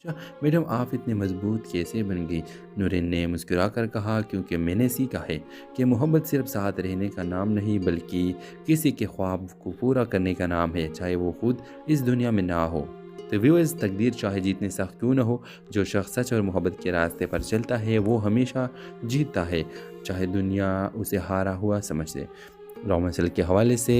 अच्छा मैडम, आप इतने मजबूत कैसे बन गई? नूरिन ने मुस्कुरा कर कहा, क्योंकि मैंने सीखा है कि मोहब्बत सिर्फ साथ रहने का नाम नहीं बल्कि किसी के ख्वाब को पूरा करने का नाम है, चाहे वो खुद इस दुनिया में ना हो। तो व्यूअर्स, तकदीर चाहे जितनी सख्त क्यों ना हो, जो शख्स सच और मोहब्बत के रास्ते पर चलता है वो हमेशा जीतता है, चाहे दुनिया उसे हारा हुआ समझ ले। रोमांसल के हवाले से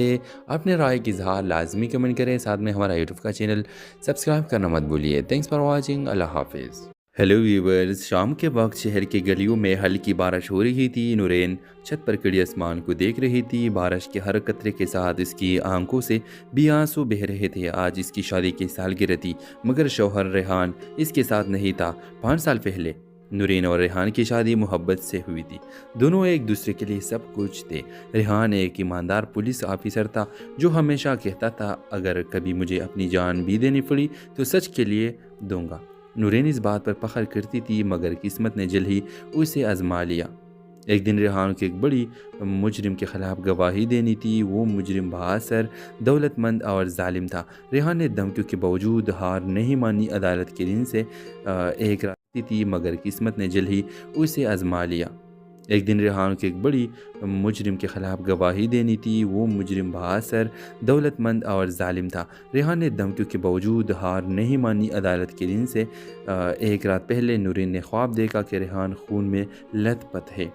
अपने राय की इजहार लाजमी कमेंट करें, साथ में हमारा यूट्यूब का चैनल सब्सक्राइब करना मत भूलिए। Thanks for watching. अल्लाह हाफिज़। हेलो व्यूवर्स, शाम के वक्त शहर की गलियों में हल्की बारिश हो रही थी। नूरेन छत पर खड़ी आसमान को देख रही थी। बारिश के हर कतरे के साथ इसकी आंखों से भी आंसू बह रहे थे। आज इसकी शादी की सालगिरह थी, मगर शौहर रेहान इसके साथ नहीं था। 5 साल पहले नूरीन और रेहान की शादी मोहब्बत से हुई थी। दोनों एक दूसरे के लिए सब कुछ थे। रेहान एक ईमानदार पुलिस ऑफिसर था जो हमेशा कहता था, अगर कभी मुझे अपनी जान भी देनी पड़ी तो सच के लिए दूंगा। नूरीन इस बात पर फख्र करती थी, मगर किस्मत ने जल्द ही उसे आजमा लिया। एक दिन रेहान को एक बड़ी मुजरिम के खिलाफ गवाही देनी थी। वो मुजरिम बाअसर, दौलतमंद और जालिम था। रेहान ने धमकियों के बावजूद हार नहीं मानी। अदालत के दिन से एक रात थी, मगर किस्मत ने जल्द ही उसे आजमा लिया। एक दिन रेहान को एक बड़ी मुजरिम के खिलाफ गवाही देनी थी। वो मुजरिम बाअसर, दौलतमंद और जालिम था। रेहान ने धमकियों के बावजूद हार नहीं मानी। अदालत के दिन से एक रात पहले नूरीन ने ख्वाब देखा कि रेहान खून में लथपथ है।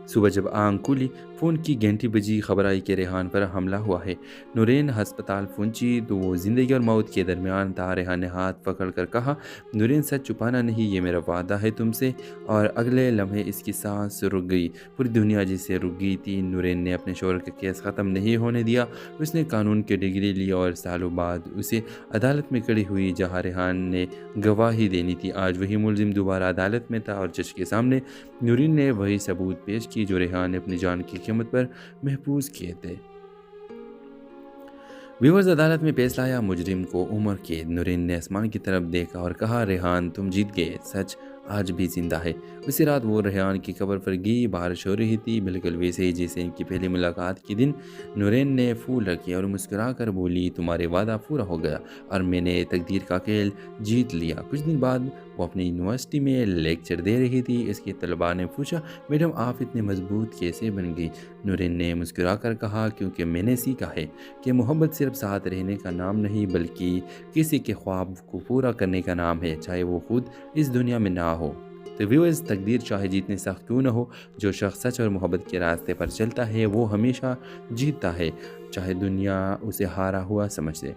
सुबह जब आंख खुली, फ़ोन की घंटी बजी। खबर आई कि रेहान पर हमला हुआ है। नूरीन हस्पताल पहुंची तो वो ज़िंदगी और मौत के दरमियान था। रेहान ने हाथ पकड़ कर कहा, नूरीन सच छुपाना नहीं, ये मेरा वादा है तुमसे। और अगले लम्हे इसकी सांस रुक गई। पूरी दुनिया जिससे रुक गई थी। नूरीन ने अपने शौहर का केस ख़त्म नहीं होने दिया। उसने कानून की डिग्री ली और सालों बाद उसे अदालत में खड़ी हुई जहाँ रेहान ने गवाही देनी थी। आज वही मुलजिम दोबारा अदालत में था और जज के सामने नूरीन ने वही सबूत पेश की जो रेहान ने अपनी जान की कीमत पर महफूज किए थे। व्यूअर्स, अदालत में फैसला आया, मुजरिम को उम्र कैद। नूरीन ने आसमान की तरफ देखा और कहा, रेहान तुम जीत गए, सच आज भी जिंदा है। उसी रात वो रेहान की कब्र पर गई। बारिश हो रही थी, बिल्कुल वैसे ही जैसे इनकी पहली मुलाकात के दिन। नूरीन ने फूल रखे और मुस्कुरा कर बोली, तुम्हारे वादा पूरा हो गया और मैंने तकदीर का खेल जीत लिया। कुछ दिन बाद वो अपनी यूनिवर्सिटी में लेक्चर दे रही थी। इसके तलबा ने पूछा, मैडम आप इतने मजबूत कैसे बन गई? नूरीन ने मुस्कुरा कर कहा, क्योंकि मैंने सीखा है कि मोहब्बत सिर्फ साथ रहने का नाम नहीं बल्कि किसी के ख्वाब को पूरा करने का नाम है, चाहे वो खुद इस दुनिया में ना हो। तो व्यूअर्स, तकदीर चाहे जितनी सख्त क्यों ना हो, जो शख्स सच और मोहब्बत के रास्ते पर चलता है वो हमेशा जीतता है, चाहे दुनिया उसे हारा हुआ समझ ले।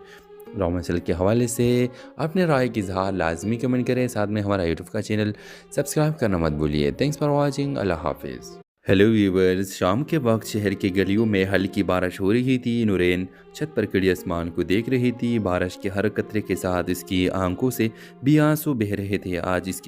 रोमांसल के हवाले से अपने राय की इजहार लाजमी कमेंट करें, साथ में हमारा यूट्यूब का चैनल सब्सक्राइब करना मत भूलिए। Thanks for watching. अल्लाह हाफिज़। हेलो व्यूवर्स, शाम के वक्त शहर की गलियों में हल्की बारिश हो रही थी। नूरेन छत पर खड़ी आसमान को देख रही थी। बारिश के हर कतरे के साथ इसकी आंखों से भी आंसू बह रहे थे। आज इसकी